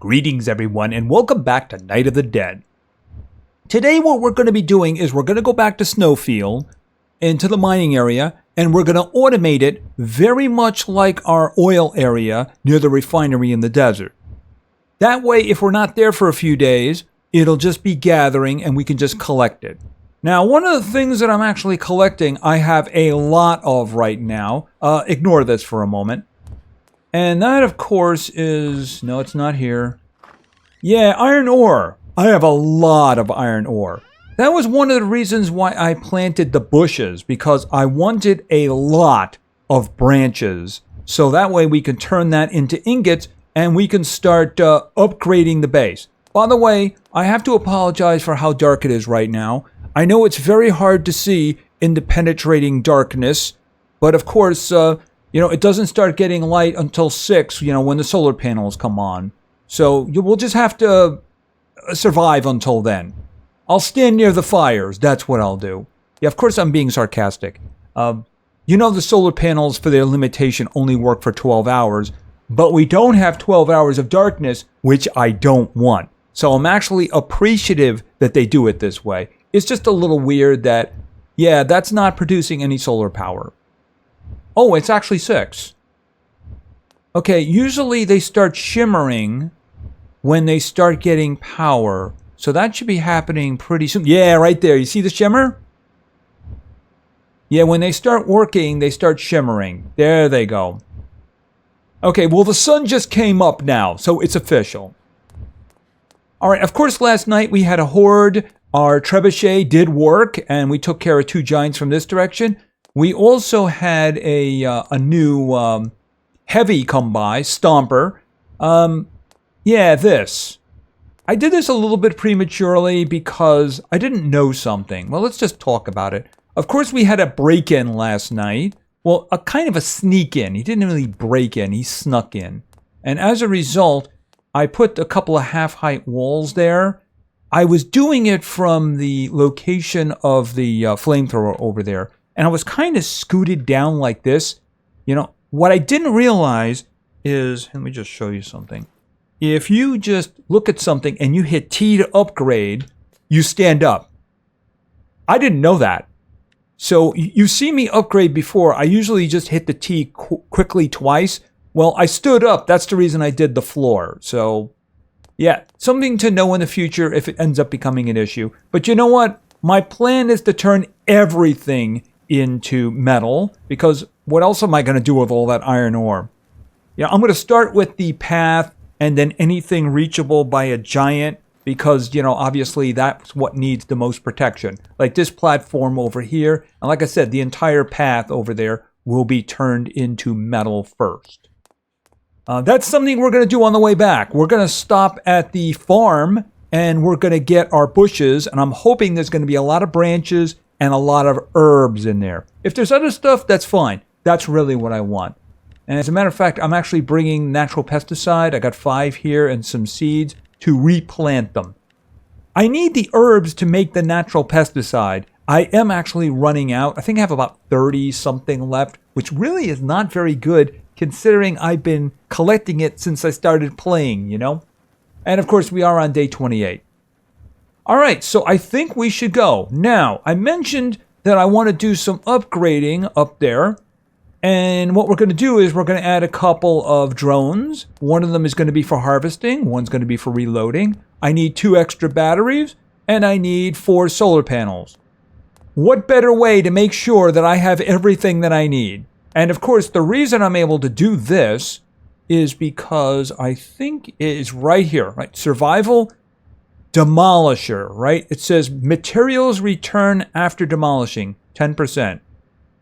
Greetings everyone and welcome back to Night of the Dead. Today what we're going to be doing is we're going to go back to Snowfield into the mining area and we're going to automate it very much like our oil area near the refinery in the desert. That way if we're not there for a few days, it'll just be gathering and we can just collect it. Now one of the things that I'm actually collecting I have a lot of right now. Ignore this for a moment. And that, of course, is... No, it's not here. Yeah, iron ore. I have a lot of iron ore. That was one of the reasons why I planted the bushes, because I wanted a lot of branches. So that way we can turn that into ingots, and we can start upgrading the base. By the way, I have to apologize for how dark it is right now. I know it's very hard to see in the penetrating darkness, but of course... it doesn't start getting light until 6, when the solar panels come on. So we'll just have to survive until then. I'll stand near the fires. That's what I'll do. Yeah, of course I'm being sarcastic. The solar panels for their limitation only work for 12 hours. But we don't have 12 hours of darkness, which I don't want. So I'm actually appreciative that they do it this way. It's just a little weird that, that's not producing any solar power. Oh, it's actually 6. Okay, usually they start shimmering when they start getting power. So that should be happening pretty soon. Yeah, right there. You see the shimmer? Yeah, when they start working, they start shimmering. There they go. Okay, well, the sun just came up now, so it's official. All right, of course, last night we had a horde. Our trebuchet did work, and we took care of 2 giants from this direction. We also had a new heavy come by, Stomper. This. I did this a little bit prematurely because I didn't know something. Well, let's just talk about it. Of course, we had a break-in last night. Well, a kind of a sneak-in. He didn't really break in, he snuck in. And as a result, I put a couple of half-height walls there. I was doing it from the location of the flamethrower over there. And I was kind of scooted down like this. What I didn't realize is, let me just show you something. If you just look at something and you hit T to upgrade, you stand up. I didn't know that. So you see me upgrade before. I usually just hit the T quickly twice. Well, I stood up. That's the reason I did the floor. So, yeah, something to know in the future if it ends up becoming an issue. But you know what? My plan is to turn everything into metal, because what else am I going to do with all that iron ore? I'm going to start with the path and then anything reachable by a giant, because, obviously that's what needs the most protection. Like this platform over here, and like I said, the entire path over there will be turned into metal first. That's something we're going to do on the way back. We're going to stop at the farm and we're going to get our bushes, and I'm hoping there's going to be a lot of branches and a lot of herbs in there. If there's other stuff, that's fine. That's really what I want. And as a matter of fact, I'm actually bringing natural pesticide. I got 5 here and some seeds to replant them. I need the herbs to make the natural pesticide. I am actually running out. I think I have about 30 something left, which really is not very good considering I've been collecting it since I started playing, And of course, we are on day 28. All right, so I think we should go. Now, I mentioned that I want to do some upgrading up there. And what we're going to do is we're going to add a couple of drones. One of them is going to be for harvesting. One's going to be for reloading. I need 2 extra batteries. And I need 4 solar panels. What better way to make sure that I have everything that I need? And of course, the reason I'm able to do this is because I think it is right here, right? Survival Demolisher, right? It says materials return after demolishing, 10%.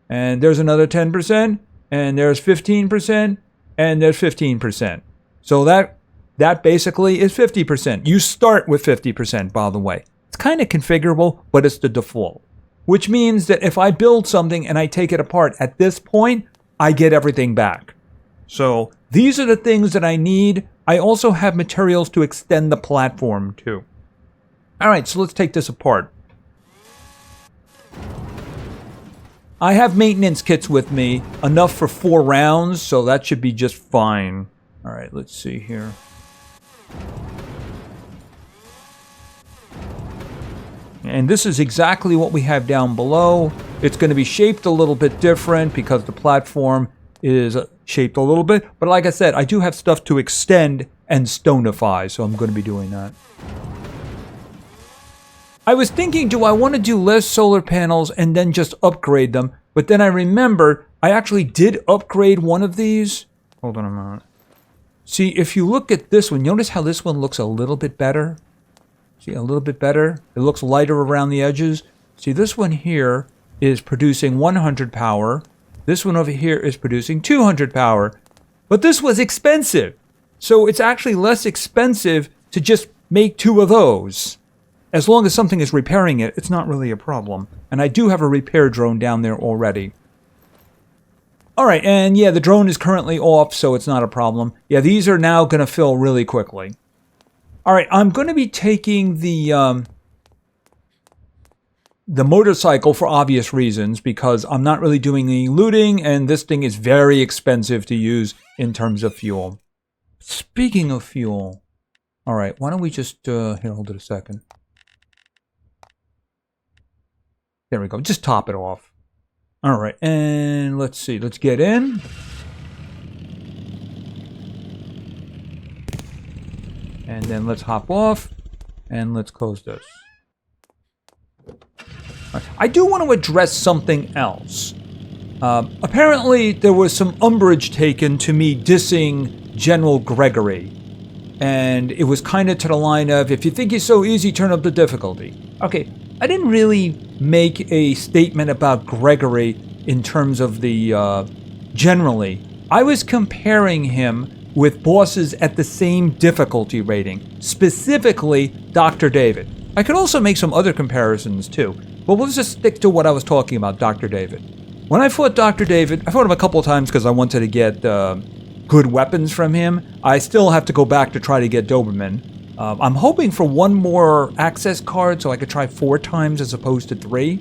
And there's another 10%, and there's 15%, and there's 15%. So that basically is 50%. You start with 50%, by the way. It's kind of configurable, but it's the default. Which means that if I build something and I take it apart at this point, I get everything back. So these are the things that I need. I also have materials to extend the platform too. All right, so let's take this apart. I have maintenance kits with me, enough for 4 rounds, so that should be just fine. All right, let's see here. And this is exactly what we have down below. It's going to be shaped a little bit different because the platform is shaped a little bit. But like I said, I do have stuff to extend and stonify, so I'm going to be doing that. I was thinking, do I want to do less solar panels and then just upgrade them? But then I remembered I actually did upgrade one of these. Hold on a moment. See, if you look at this one, notice how this one looks a little bit better? See, a little bit better? It looks lighter around the edges. See, this one here is producing 100 power. This one over here is producing 200 power. But this was expensive. So it's actually less expensive to just make two of those. As long as something is repairing it, it's not really a problem. And I do have a repair drone down there already. Alright, and yeah, the drone is currently off, so it's not a problem. Yeah, these are now going to fill really quickly. Alright, I'm going to be taking the motorcycle for obvious reasons, because I'm not really doing any looting, and this thing is very expensive to use in terms of fuel. Speaking of fuel, alright, why don't we just, here, hold it a second. There we go, just top it off. Alright, and let's see, let's get in. And then let's hop off, and let's close this. I do want to address something else. Apparently, there was some umbrage taken to me dissing General Gregory. And it was kind of to the line of, if you think you're so easy, turn up the difficulty. Okay, I didn't really make a statement about Gregory in terms of the, generally. I was comparing him with bosses at the same difficulty rating, specifically Dr. David. I could also make some other comparisons too, but we'll just stick to what I was talking about, Dr. David. When I fought Dr. David, I fought him a couple of times because I wanted to get good weapons from him. I still have to go back to try to get Doberman. I'm hoping for one more access card so I could try 4 times as opposed to 3.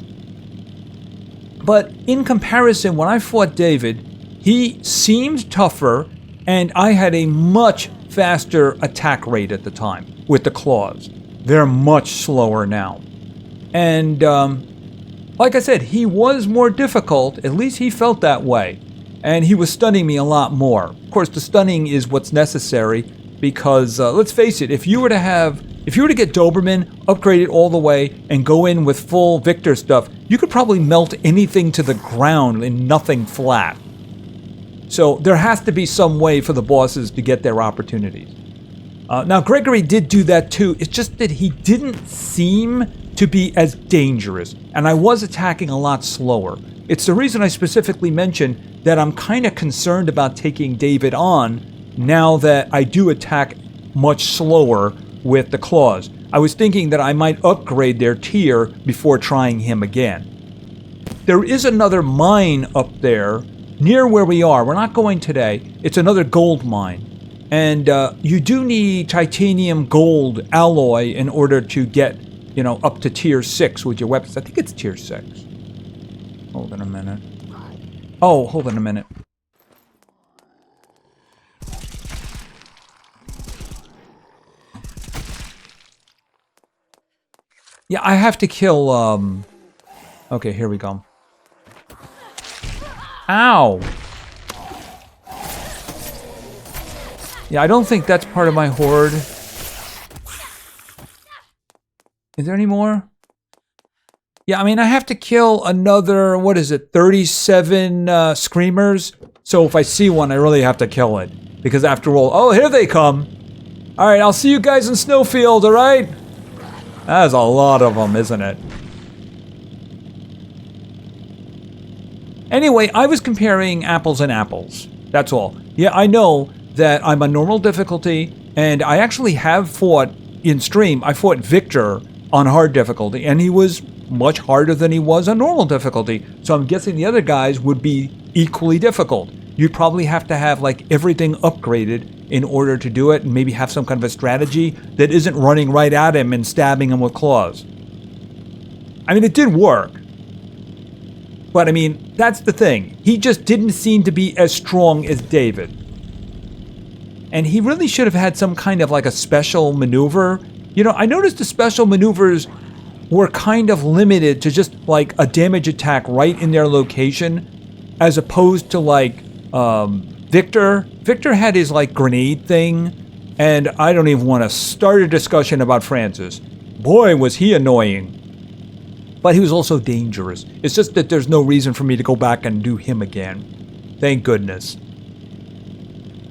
But in comparison, when I fought David, he seemed tougher, and I had a much faster attack rate at the time with the claws. They're much slower now. And like I said, he was more difficult. At least he felt that way. And he was stunning me a lot more. Of course, the stunning is what's necessary because, let's face it, if you were to get Doberman, upgrade it all the way, and go in with full Victor stuff, you could probably melt anything to the ground in nothing flat. So there has to be some way for the bosses to get their opportunities. Now, Gregory did do that too. It's just that he didn't seem to be as dangerous, and I was attacking a lot slower. It's the reason I specifically mentioned that I'm kind of concerned about taking David on now that I do attack much slower with the claws. I was thinking that I might upgrade their tier before trying him again. There is another mine up there near where we are. We're not going today. It's another gold mine. And you do need titanium gold alloy in order to get, up to tier 6 with your weapons. I think it's tier 6. Hold on a minute. Oh, hold on a minute. Yeah, I have to kill, Okay, here we go. Ow! Yeah, I don't think that's part of my horde. Is there any more? Yeah, I mean, I have to kill another, 37 screamers. So if I see one, I really have to kill it. Because after all, oh, here they come. Alright, I'll see you guys in Snowfield, alright? That's a lot of them, isn't it? Anyway, I was comparing apples and apples. That's all. Yeah, I know that I'm on normal difficulty, and I actually have fought in stream. I fought Victor on hard difficulty, and he was much harder than he was on normal difficulty. So I'm guessing the other guys would be equally difficult. You'd probably have to have everything upgraded in order to do it, and maybe have some kind of a strategy that isn't running right at him and stabbing him with claws. I mean, it did work. But I mean, that's the thing. He just didn't seem to be as strong as David. And he really should have had some kind of a special maneuver. I noticed the special maneuvers were kind of limited to just like a damage attack right in their location, as opposed to like Victor. Victor had his like grenade thing, and I don't even want to start a discussion about Francis. Boy, was he annoying. But he was also dangerous. It's just that there's no reason for me to go back and do him again. Thank goodness.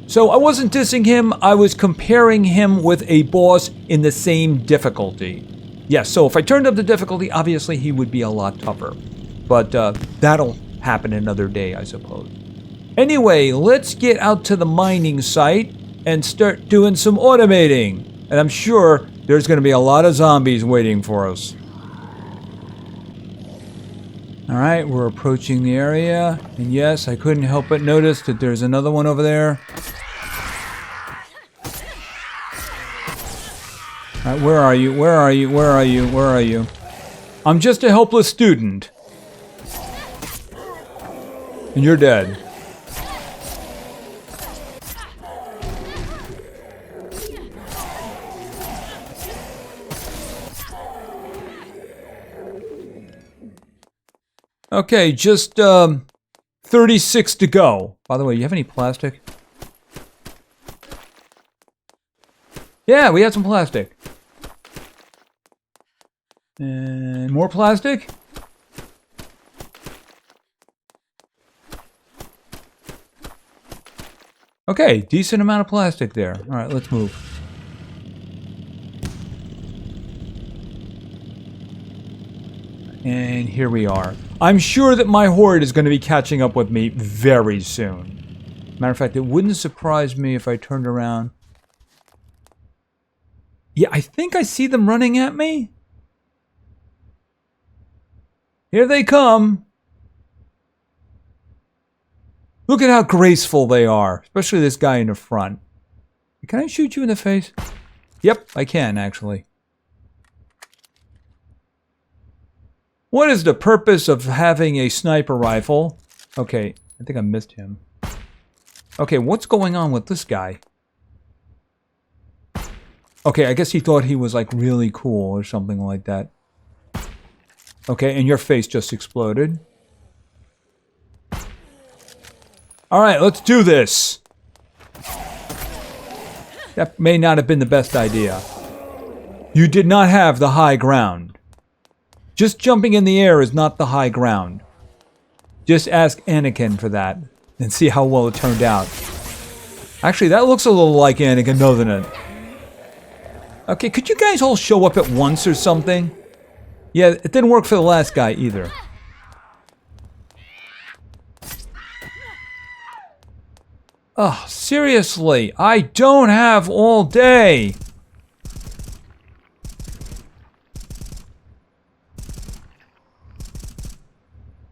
So I wasn't dissing him, I was comparing him with a boss in the same difficulty. Yes, so if I turned up the difficulty, obviously he would be a lot tougher. But that'll happen another day, I suppose. Anyway, let's get out to the mining site and start doing some automating. And I'm sure there's going to be a lot of zombies waiting for us. Alright, we're approaching the area. And yes, I couldn't help but notice that there's another one over there. Alright, where are you? Where are you? Where are you? Where are you? I'm just a helpless student. And you're dead. Okay, just 36 to go. By the way, you have any plastic? Yeah, we had some plastic. And more plastic? Okay, decent amount of plastic there. All right, let's move. And here we are. I'm sure that my horde is going to be catching up with me very soon. Matter of fact, it wouldn't surprise me if I turned around. Yeah, I think I see them running at me. Here they come. Look at how graceful they are, especially this guy in the front. Can I shoot you in the face? Yep, I can actually. What is the purpose of having a sniper rifle? Okay, I think I missed him. Okay, what's going on with this guy? Okay, I guess he thought he was like really cool or something like that. Okay, and your face just exploded. Alright, let's do this. That may not have been the best idea. You did not have the high ground. Just jumping in the air is not the high ground. Just ask Anakin for that and see how well it turned out. Actually, that looks a little like Anakin, doesn't it? Okay, could you guys all show up at once or something? Yeah, it didn't work for the last guy either. Oh, seriously, I don't have all day.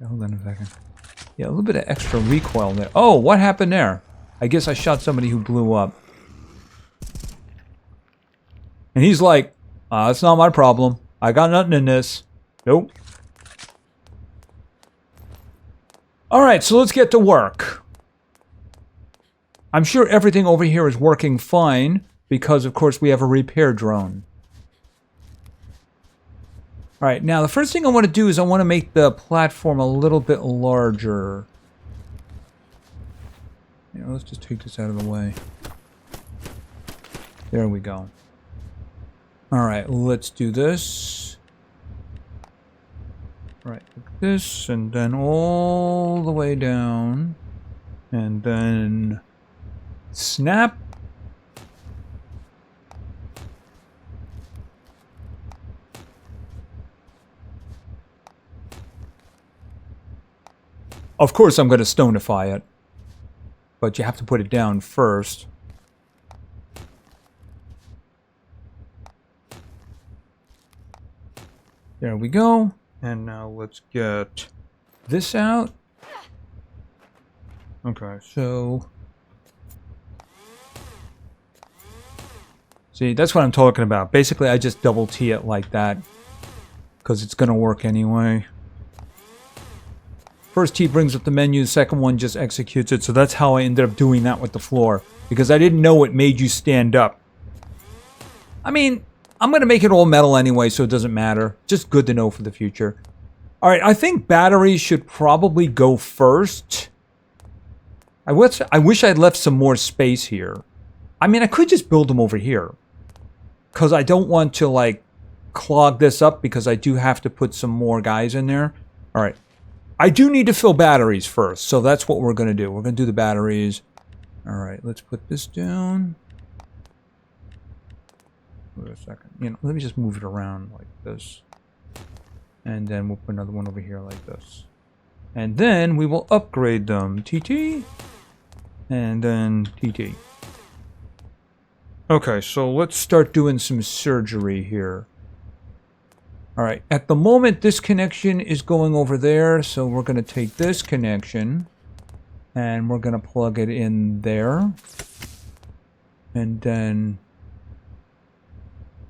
Hold on a second. Yeah, a little bit of extra recoil there. Oh, what happened there? I guess I shot somebody who blew up. And he's like, it's not my problem. I got nothing in this. Nope. Alright, so let's get to work. I'm sure everything over here is working fine, because of course we have a repair drone. Alright, now the first thing I want to do is I want to make the platform a little bit larger. You know, let's just take this out of the way. There we go. Alright, let's do this. Right, like this, and then all the way down. And then snap. Of course I'm going to stonify it. But you have to put it down first. There we go. And now let's get this out. Okay, so... See, that's what I'm talking about. Basically, I just double T it like that. Because it's going to work anyway. First T brings up the menu, the second one just executes it. So that's how I ended up doing that with the floor. Because I didn't know it made you stand up. I mean, I'm going to make it all metal anyway, so it doesn't matter. Just good to know for the future. All right, I think batteries should probably go first. I wish I'd left some more space here. I mean, I could just build them over here. Because I don't want to, like, clog this up because I do have to put some more guys in there. All right. I do need to fill batteries first, so that's what we're going to do. We're going to do the batteries. All right, let's put this down. Wait a second. You know, let me just move it around like this. And then we'll put another one over here like this. And then we will upgrade them. TT. And then TT. Okay, so let's start doing some surgery here. All right, at the moment, this connection is going over there. So we're going to take this connection. And we're going to plug it in there. And then...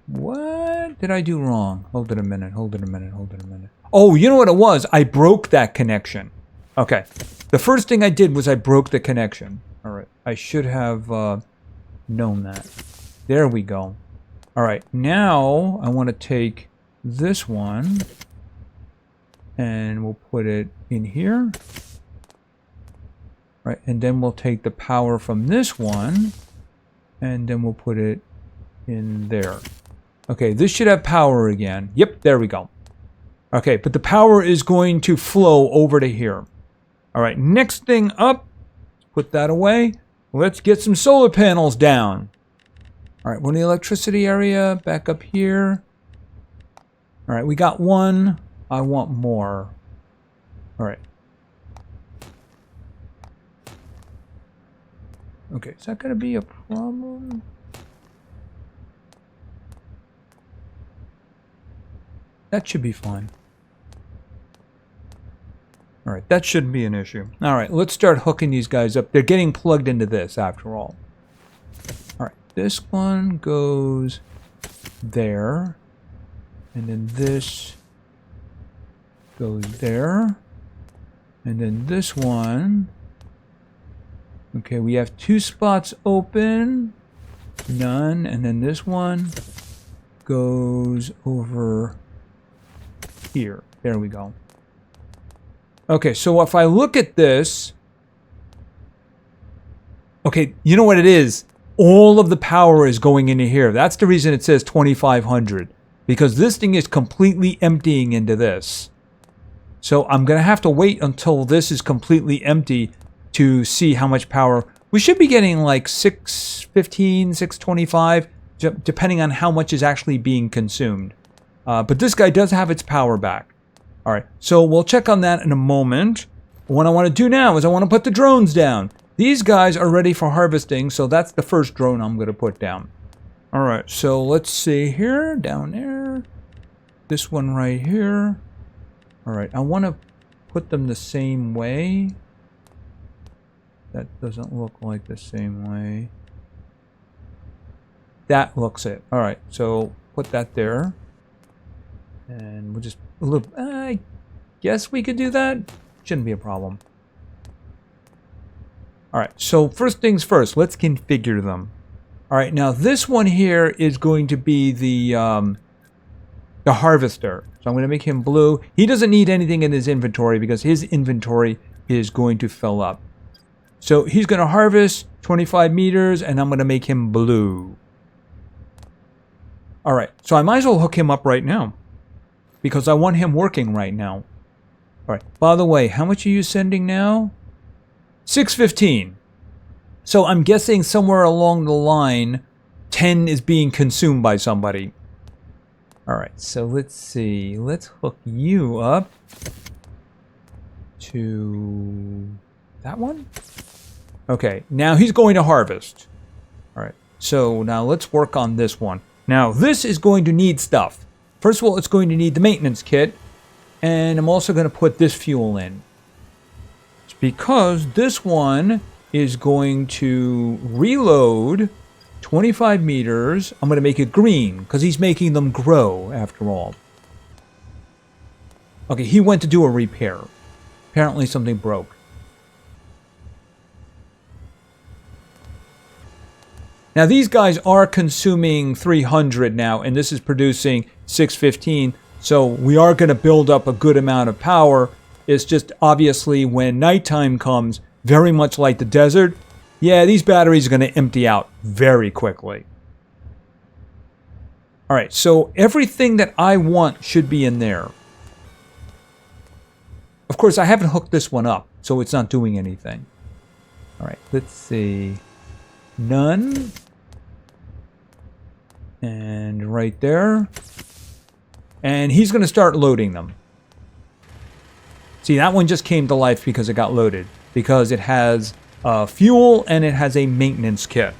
What did I do wrong? Hold it a minute, hold it a minute, hold it a minute. Oh, you know what it was? I broke that connection. Okay. The first thing I did was I broke the connection. All right. I should have known that. There we go. All right. Now I want to take this one and we'll put it in here. Right. And then we'll take the power from this one and then we'll put it in there. Okay, this should have power again. Yep, there we go. Okay, but the power is going to flow over to here. All right, next thing up, put that away. Let's get some solar panels down. All right, we're in the electricity area, back up here. All right, we got one. I want more. All right. Okay, is that going to be a problem? That should be fine. All right, that shouldn't be an issue. All right, let's start hooking these guys up. They're getting plugged into this after all. All right, this one goes there. And then this goes there. And then this one. Okay, we have 2 spots open. None. And then this one goes over here. There we go. Okay, so if I look at this... Okay, you know what it is? All of the power is going into here. That's the reason it says 2,500. Because this thing is completely emptying into this. So I'm going to have to wait until this is completely empty to see how much power. We should be getting like 615, 625, depending on how much is actually being consumed. But this guy does have its power back. All right, so we'll check on that in a moment. What I want to do now is I want to put the drones down. These guys are ready for harvesting, so that's the first drone I'm going to put down. All right, so let's see here, down there. This one right here. All right, I want to put them the same way. That doesn't look like the same way. That looks it. All right, so put that there. And we'll just a little. I guess we could do that. Shouldn't be a problem. All right. So first things first. Let's configure them. All right. Now this one here is going to be the harvester. So I'm going to make him blue. He doesn't need anything in his inventory because his inventory is going to fill up. So he's going to harvest 25 meters, and I'm going to make him blue. All right. So I might as well hook him up right now. Because I want him working right now. All right. By the way, how much are you sending now? 615. So I'm guessing somewhere along the line, 10 is being consumed by somebody. All right. So let's see. Let's hook you up to that one. Okay. Now he's going to harvest. All right. So now let's work on this one. Now this is going to need stuff. First of all, it's going to need the maintenance kit, and I'm also going to put this fuel in. It's because this one is going to reload 25 meters. I'm going to make it green, because he's making them grow, after all. Okay, he went to do a repair. Apparently something broke. Now these guys are consuming 300 now, and this is producing 615. So we are going to build up a good amount of power. It's just obviously when nighttime comes, very much like the desert, yeah, these batteries are going to empty out very quickly. All right, so everything that I want should be in there. Of course, I haven't hooked this one up, so it's not doing anything. All right, let's see. None. And right there. And he's going to start loading them. See, that one just came to life because it got loaded. Because it has fuel and it has a maintenance kit.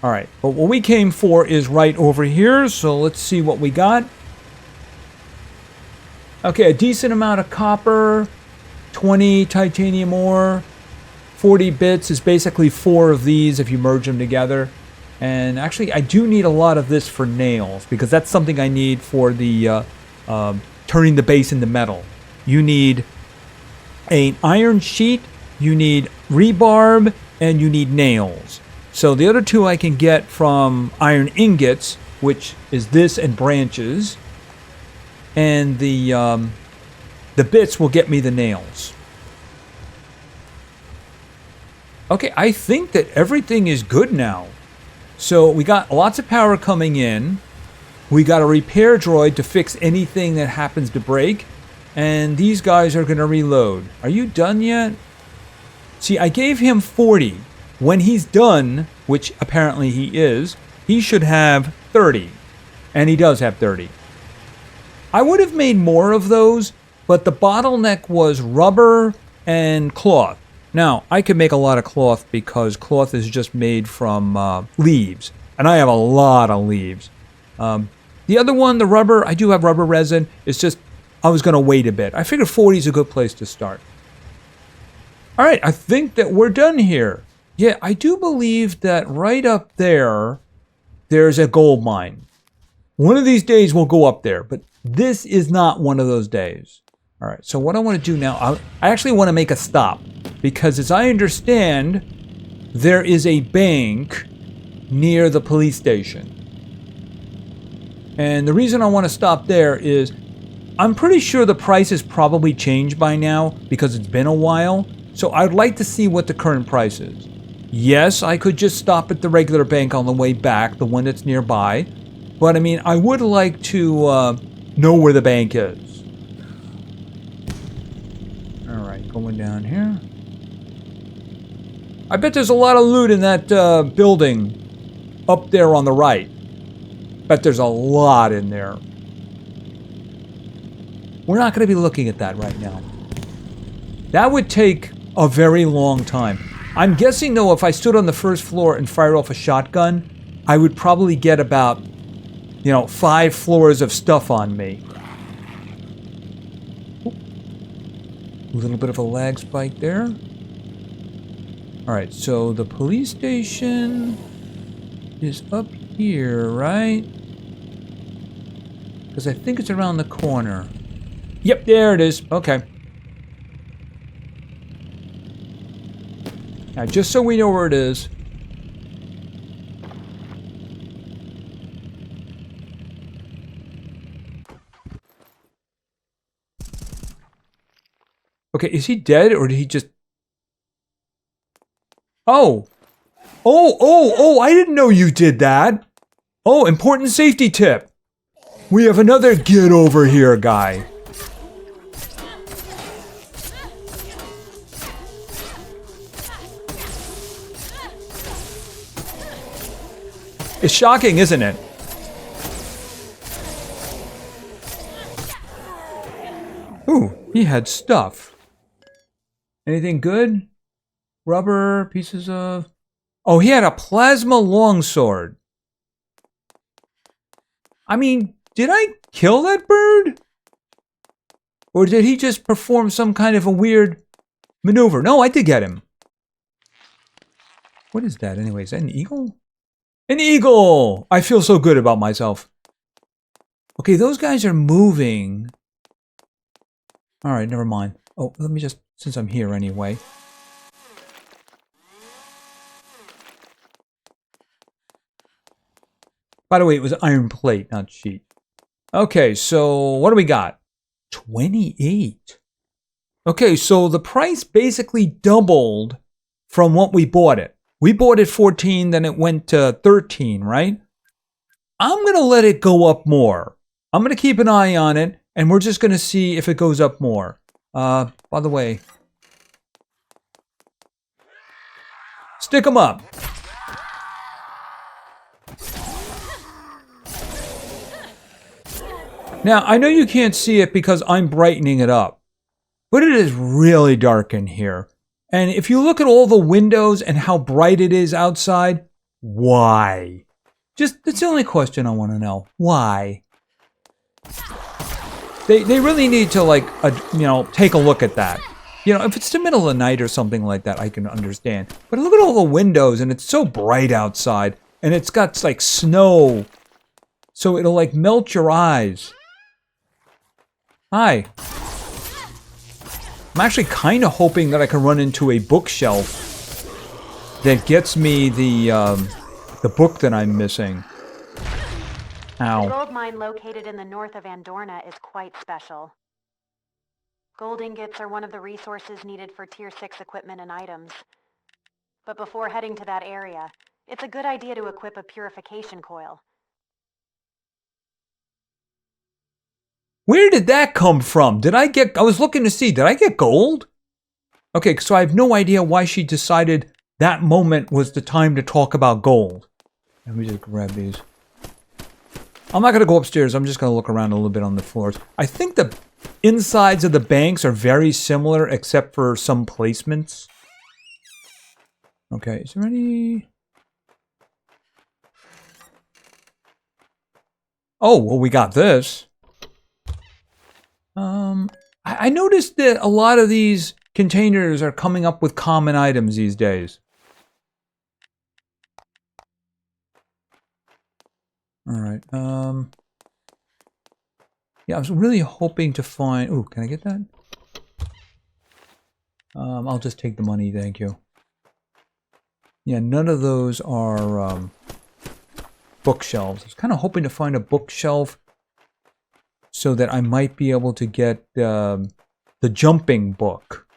All right, but what we came for is right over here. So let's see what we got. Okay, a decent amount of copper, 20 titanium ore, 40 bits is basically 4 of these if you merge them together. And actually, I do need a lot of this for nails because that's something I need for the turning the base into metal. You need an iron sheet, you need rebarb, and you need nails. So the other 2 I can get from iron ingots, which is this and branches. And the bits will get me the nails. Okay, I think that everything is good now. So we got lots of power coming in. We got a repair droid to fix anything that happens to break. And these guys are going to reload. Are you done yet? See, I gave him 40. When he's done, which apparently he is, he should have 30. And he does have 30. I would have made more of those, but the bottleneck was rubber and cloth. Now, I could make a lot of cloth because cloth is just made from leaves. And I have a lot of leaves. The other one, the rubber, I do have rubber resin. It's just, I was going to wait a bit. I figured 40 is a good place to start. All right, I think that we're done here. Yeah, I do believe that right up there, there's a gold mine. One of these days we'll go up there, but this is not one of those days. All right, so what I want to do now, I actually want to make a stop because as I understand, there is a bank near the police station. And the reason I want to stop there is I'm pretty sure the price has probably changed by now because it's been a while. So I'd like to see what the current price is. Yes, I could just stop at the regular bank on the way back, the one that's nearby. But I mean, I would like to know where the bank is. All right, going down here. I bet there's a lot of loot in that building up there on the right. Bet there's a lot in there. We're not going to be looking at that right now. That would take a very long time. I'm guessing, though, if I stood on the first floor and fired off a shotgun, I would probably get about, 5 floors of stuff on me. A little bit of a lag spike there. All right, so the police station is up here, right? Because I think it's around the corner. Yep, there it is. Okay. Now, just so we know where it is. Okay, is he dead or did he just... Oh! Oh, I didn't know you did that! Oh, important safety tip! We have another get over here guy. It's shocking, isn't it? Ooh, he had stuff. Anything good? Rubber, pieces of... Oh, he had a plasma longsword. I mean, did I kill that bird? Or did he just perform some kind of a weird maneuver? No, I did get him. What is that anyways? Is that an eagle? An eagle! I feel so good about myself. Okay, those guys are moving. Alright, never mind. Oh, let me just, since I'm here anyway. By the way, it was iron plate, not sheet. Okay, so what do we got? 28. Okay, so the price basically doubled from what we bought it. We bought it 14, then it went to 13, right? I'm going to let it go up more. I'm going to keep an eye on it, and we're just going to see if it goes up more. By the way, stick them up. Now, I know you can't see it because I'm brightening it up, but it is really dark in here. And if you look at all the windows and how bright it is outside, why? That's the only question I want to know. Why? They really need to, like, take a look at that. You know, if it's the middle of the night or something like that, I can understand. But look at all the windows, and it's so bright outside, and it's got, like, snow. So it'll, like, melt your eyes. Hi. I'm actually kind of hoping that I can run into a bookshelf that gets me the book that I'm missing. Ow. The gold mine located in the north of Andorna is quite special. Gold ingots are one of the resources needed for Tier 6 equipment and items. But before heading to that area, it's a good idea to equip a purification coil. Where did that come from? I was looking to see, did I get gold? Okay, so I have no idea why she decided that moment was the time to talk about gold. Let me just grab these. I'm not going to go upstairs. I'm just going to look around a little bit on the floors. I think the insides of the banks are very similar except for some placements. Okay, is there any... Oh, well, we got this. I noticed that a lot of these containers are coming up with common items these days. All right. Yeah, I was really hoping to find... Ooh, can I get that? I'll just take the money, thank you. Yeah, none of those are bookshelves. I was kind of hoping to find a bookshelf so that I might be able to get the jumping book.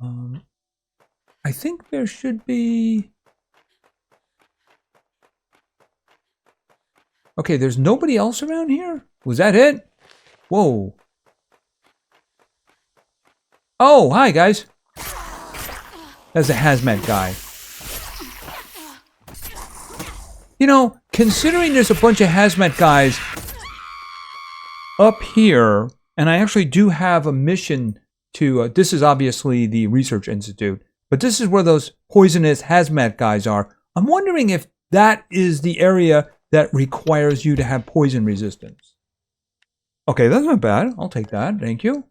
I think there should be... Okay, there's nobody else around here? Was that it? Whoa. Oh, hi, guys. That's a hazmat guy. You know, considering there's a bunch of hazmat guys up here, and I actually do have a mission to... this is obviously the Research Institute, but this is where those poisonous hazmat guys are. I'm wondering if that is the area that requires you to have poison resistance. Okay, that's not bad. I'll take that. Thank you.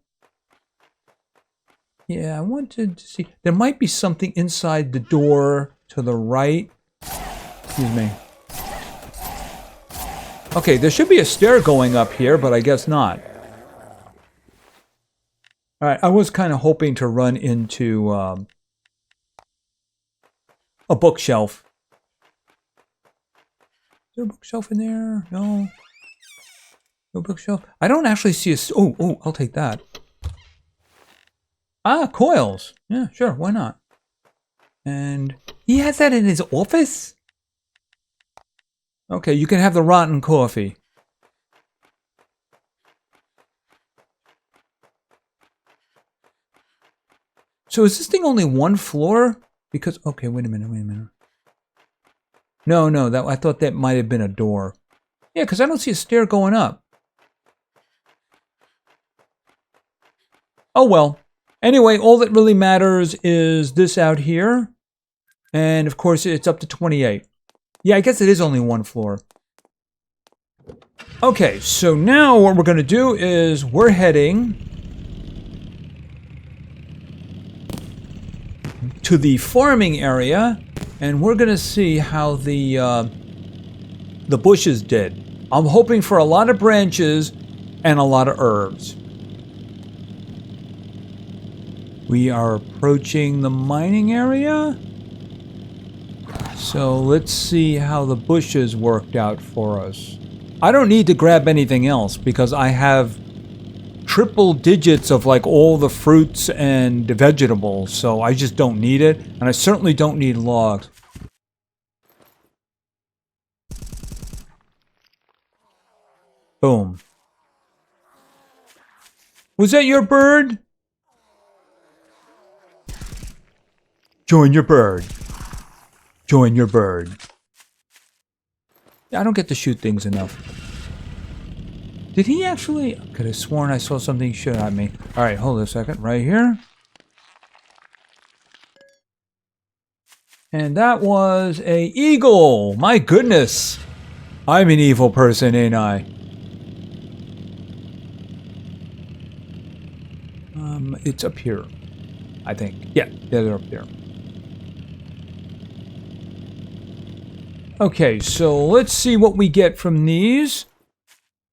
Yeah, I wanted to see... There might be something inside the door to the right. Excuse me. Okay, there should be a stair going up here, but I guess not. Alright, I was kind of hoping to run into a bookshelf. Is there a bookshelf in there? No. No bookshelf. I don't actually see a... Oh, I'll take that. Ah, coils. Yeah, sure, why not? And he has that in his office? Okay, you can have the rotten coffee. So is this thing only one floor? Because, okay, wait a minute. No, I thought that might have been a door. Yeah, because I don't see a stair going up. Oh well. Anyway, all that really matters is this out here. And of course, it's up to 28. Yeah, I guess it is only one floor. Okay, so now what we're going to do is we're heading to the farming area, and we're going to see how the bushes did. I'm hoping for a lot of branches and a lot of herbs. We are approaching the mining area. So let's see how the bushes worked out for us. I don't need to grab anything else because I have triple digits of like all the fruits and vegetables, so I just don't need it, and I certainly don't need logs. Boom. Was that your bird? Join your bird. Join your bird. I don't get to shoot things enough. Did he actually? I could have sworn I saw something shoot at me. Alright, hold a second. Right here. And that was a eagle. My goodness. I'm an evil person, ain't I? It's up here. I think. Yeah, they're up there. Okay, so let's see what we get from these.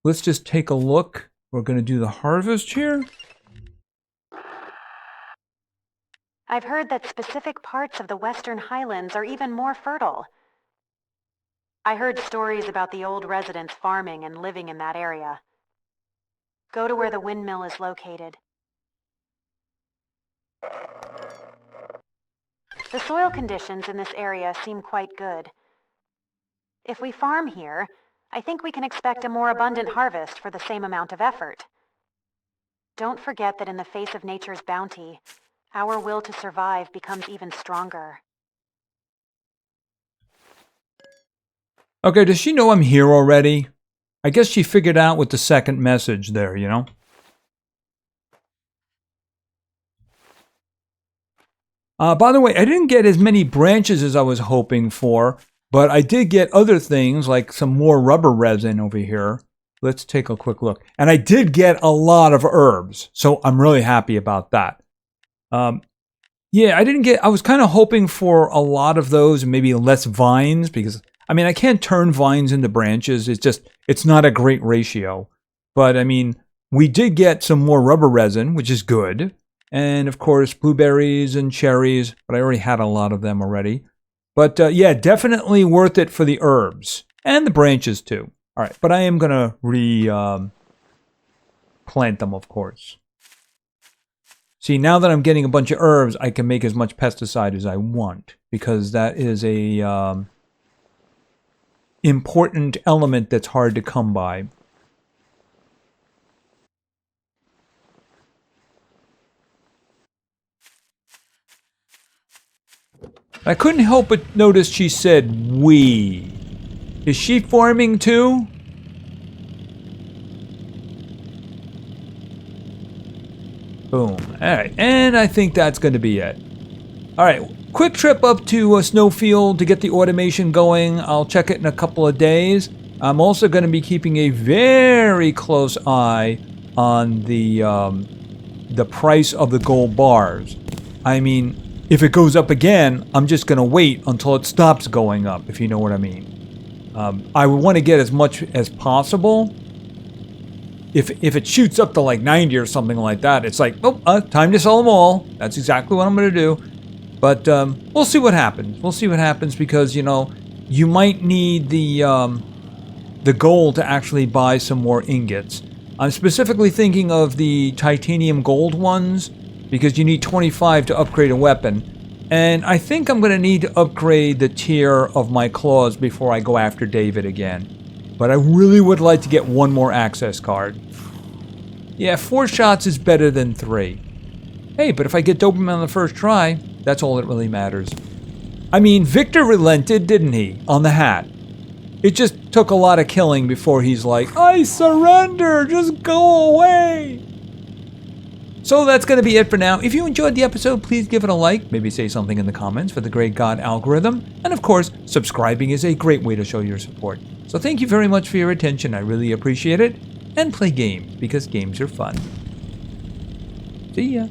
Let's just take a look. We're going to do the harvest here. I've heard that specific parts of the Western Highlands are even more fertile. I heard stories about the old residents farming and living in that area. Go to where the windmill is located. The soil conditions in this area seem quite good. If we farm here, I think we can expect a more abundant harvest for the same amount of effort. Don't forget that in the face of nature's bounty, our will to survive becomes even stronger. Okay, does she know I'm here already? I guess she figured out with the second message there, you know? By the way, I didn't get as many branches as I was hoping for, but I did get other things like some more rubber resin over here. Let's take a quick look. And I did get a lot of herbs, so I'm really happy about that. Yeah, I was kind of hoping for a lot of those and maybe less vines because, I mean, I can't turn vines into branches. It's not a great ratio. But, I mean, we did get some more rubber resin, which is good. And, of course, blueberries and cherries, but I already had a lot of them already. But, yeah, definitely worth it for the herbs. And the branches, too. All right, but I am going to plant them, of course. See, now that I'm getting a bunch of herbs, I can make as much pesticide as I want. Because that is a important element that's hard to come by. I couldn't help but notice she said, we. Is she farming too? Boom. Alright, and I think that's going to be it. Alright, quick trip up to Snowfield to get the automation going. I'll check it in a couple of days. I'm also going to be keeping a very close eye on the price of the gold bars. I mean, if it goes up again, I'm just going to wait until it stops going up, if you know what I mean. I would want to get as much as possible. If it shoots up to like 90 or something like that, it's like, oh, time to sell them all. That's exactly what I'm going to do. But we'll see what happens. We'll see what happens because, you know, you might need the gold to actually buy some more ingots. I'm specifically thinking of the titanium gold ones because you need 25 to upgrade a weapon. And I think I'm going to need to upgrade the tier of my claws before I go after David again. But I really would like to get one more access card. Yeah, 4 shots is better than 3. Hey, but if I get dopamine on the first try, that's all that really matters. I mean, Victor relented, didn't he, on the hat? It just took a lot of killing before he's like, I surrender, just go away. So that's going to be it for now. If you enjoyed the episode, please give it a like. Maybe say something in the comments for the Great God algorithm. And of course, subscribing is a great way to show your support. So thank you very much for your attention. I really appreciate it. And play games, because games are fun. See ya.